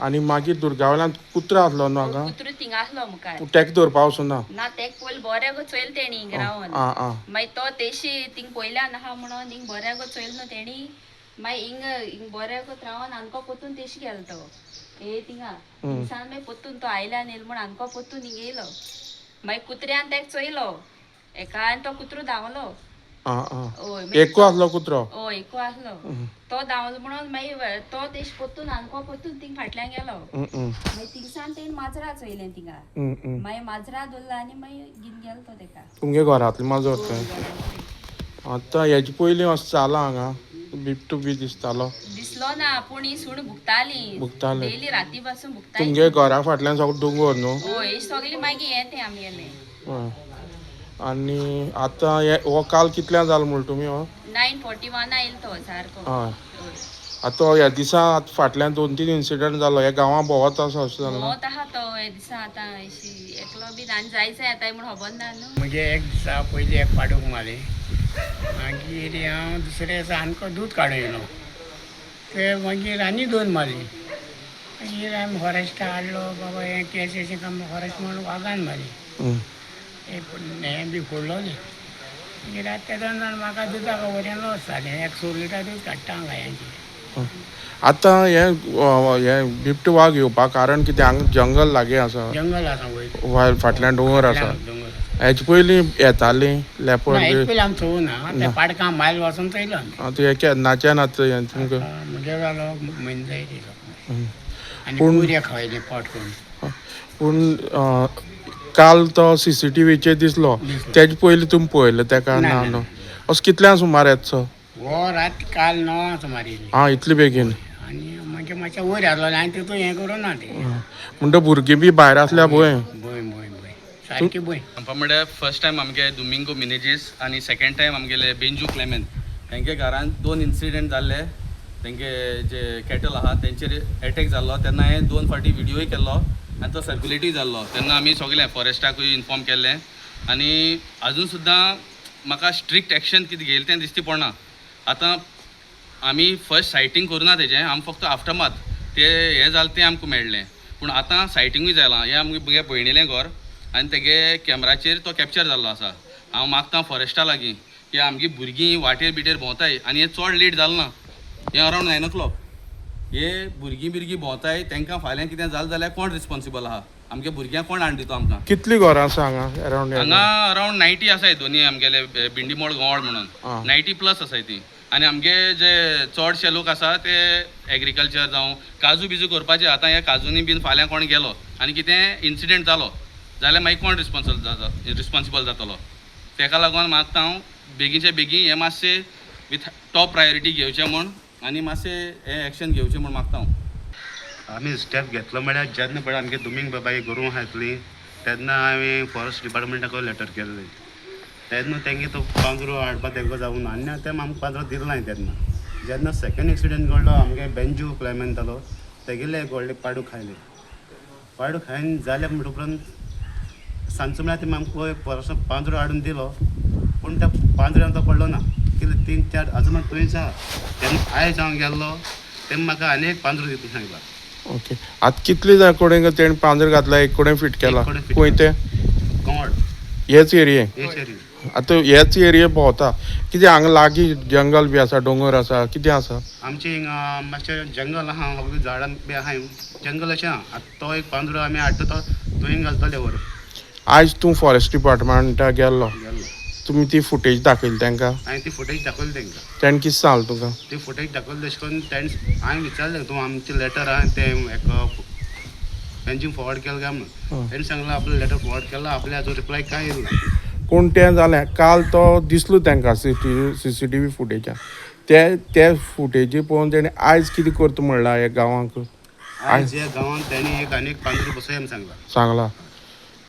आनी मागीर दुर्गावयल्यान कुत्रो आसलो न्हू हांगा कुत्रो थिंगा आसलो मुखार तेका धरपा वचूं ना ना तेक पयलीं बऱ्या गो चोयल तेणी हिंग रावन मागीर तो तेशी थिंग पयल्या नाहा म्हणून हिंग बऱ्या गो चोयल न्हू तेणी मागीर हिंग बऱ्या गो रावन आमको पोतून तेशी गेलो तो हे थिंगा दिसान मागीर पोतून तो आयल्यान येयलो म्हण आमको पोतून हिंग येयलो मागीर कुत्र्यान तेका चोयलो एका आनी तो कुत्रो धांवलो एकू आसलो कुत्रो हय एकू आसलो तो धांवलो म्हणून मागीर तो तेश पोतून आमको पोतून थिंग फाटल्यान गेलो मागीर थिंगसान तेणी माजरा चोयलें थिंगा मागीर माजरा धरलो आनी मागीर घेवन गेलो तो तेका तुमगे घरांतलें माजर तें आतां हेजे पयलीं असो जाला हांगा बिबटो बी दिसतालो दिसलो ना पूण ही सूण भुकताली डेली राती पासून भुकताली तुमगे घरा फाटल्यान सगळो दोंगर न्हू हय सगळी मागीर हें तें आमगेलें आनी आतां हो काल कितल्यां जालो म्हूण तुमी हो 9:41 येयलो तो सारको हय आतां ह्या दिसा फाटल्यान 2-3 इन्सिडंट जालो ह्या गांवां भोंवत आसा अशें जालें भोंवत आहा तो हे दिसा आतां एकलो बी आनी जायचो येताय म्हूण खबर ना न्हू म्हणजे एक दिसा पयलीं एक पाडूक मारली मागीर हांव दुसऱ्या दिसा आमकां दूद काडूं येयलो ते मागीर आनी 2 मारली मागीर आमी फॉरेस्टा हाडलो बाबा हें केस अशें काम फॉरेस्ट म्हणून वागान मारली हें बी फोडलोलें मागीर आतां ते 2 जाण म्हाका दुदाक वरेन लॉस जालें 100 लिटर दूद काडटा हांगा हेंचें आतां हे बिबटो वाग येवपा कारण कितें हांगा जंगल लागीं आसा जंगल आसा वयर फाटल्यान दोंगर आसा हेजे पयलीं येतालीं लेपर्ड पयलीं आमी चोवना त्या पाडकां मायल वचून चोयलो आतां हे केन्नाच्यान आतां तुमकां म्हणजे जालो म्हयनो जाय आनी पुऱ्या खावयलें पोट करून पूण काल तो CCTVचेर दिसलो तेजे पयलीं तुमी पळयलो तेका ना न्हू असो कितल्यां सुमार येतसो हो रात काल 9 सुमार येयली इतले बेगीन आनी मागीर मातशें वयर हाडलो आनी तितून हें करूं ना तें म्हणटा भुरगीं बी भायर आसल्या भंय सारकी भंय म्हणल्यार फर्स्ट टायम आमगे दोमिंगो मिनेजीस आनी सेकंड टायम आमगेले बेंजू क्लेमेंट तेंगे घरान 2 इन्सिडेंट जाल्ले तेंगे जे कॅटल आहा तेंचेर एटॅक जाल्लो तेन्ना हांवें 2 फावटी विडियोय केल्लो आनी तो सर्क्युलेटूय जाल्लो तेन्ना आमी सगळे फॉरेस्टाकूय इन्फॉर्म केल्लें आनी आजून सुद्दां म्हाका स्ट्रिक्ट एक्शन कितें घेयलें तें दिसती पडना आतां आमी फर्स्ट सायटींग करुना तेजें आमी फक्त आफ्टरमाथ तें हें जालें तें आमकां मेळ्ळें पूण आतां सायटींगूय जालां हें आमगे भयणीलें घर आनी तेगे कॅमेराचेर तो कॅप्चर जाल्लो आसा हांव मागतां फॉरेस्टा लागीं की आमगे भुरगीं वाटेर बिटेर भोंवताय आनी हें चड लेट जालें ना हें अरावंड 9 o'clock हे भुरगीं भोंवताय तांकां फाल्यां कितें जालें जाल्यार कोण रिस्पॉन्सिबल आहा आमगे भुरग्यांक कोण हाडून दिता आमकां कितलीं घरां आसा हांगा अरावंड हांगा अरावंड 90 आसाय दोनी आमगेले बिंडीमोड गोवाड म्हणून 90+ आसाय ती आनी आमगे जे चडशे लोक आसा ते एग्रीकल्चर जावं काजू बिजू करपाचे आतां हे काजूनी बीन फाल्यां कोण गेलो आनी कितें इन्सिडेंट जालो जाल्यार मागीर कोण रिस्पॉन्सिबल जातलो तेका लागून मागता हांव बेगीचे बेगीन हें मातशें विथ टॉप प्रायोरिटी घेवचें म्हूण आनी मातशें हें एक्शन घेवचें म्हूण मागता हांव आमी स्टेप घेतलो म्हळ्यार जेन्ना पळय आमगे दोमिंग बाबाय गोरवां हायतलीं तेन्ना हांवें फॉरेस्ट डिपार्टमेंटाक लेटर केल्लें तेन्ना तेंगे तो 15 हाडपाक तेंको जावूं ना आनी तें आमकां 15 दिलो ना तेन्ना जेन्ना सेकंड एक्सिडेंट घडलो आमगे बेंजू क्लायमेंट जालो तेगेले व्हडले पाडू खायन जाले म्हणटा उपरांत सांजचो म्हळ्यार तें आमकां फॉरेस्ट 15 हाडून दिलो पूण त्या 15 तो पडलो ना कितें 3-4 अजून थंयच आहा तेन्ना आयज हांव गेल्लो तेन्ना म्हाका आनी एक 15 दिवंक सांगला ओके आतां कितले जाण कोडेन तेणें 15 घातला एक कोडेन फीट केला खंय ते गोवाड हेच एरिये आतां हेच एरिये भोंवता कितें हांगा लागीं जंगल बी आसा दोंगर आसा कितें आसा आमचे हिंगा मातशें जंगल आहा झाडां बी आहाय जंगल अशें आहा आतां तो एक 15 आमी हाडटा तो थंय घालतले वर आयज तूं फॉरेस्ट डिपार्टमेंटाक गेल्लो तुमी ती फुटेज दाखयली तांकां हांवें ती फुटेज दाखयली तांकां तेणें कितें सांगलें तुका ती फुटेज दाखयली तशें करून हांवें विचारलें तूं आमचें लेटर आहा तें हेका पेन्शन फॉवर्ड केलें काय म्हणून तेणें सांगलें आपलें लेटर फॉवर्ड केलां आपल्या हाजो रिप्लाय कांय येयलो ना पूण तें जालें काल तो दिसलो तांकां CCTV फुटेजान ते फुटेजी पळोवन तेणें आयज कितें करता म्हणलां ह्या गांवांक आयज ह्या गांवांत तेणी एक आनी 15 बसय म्हूण सांगला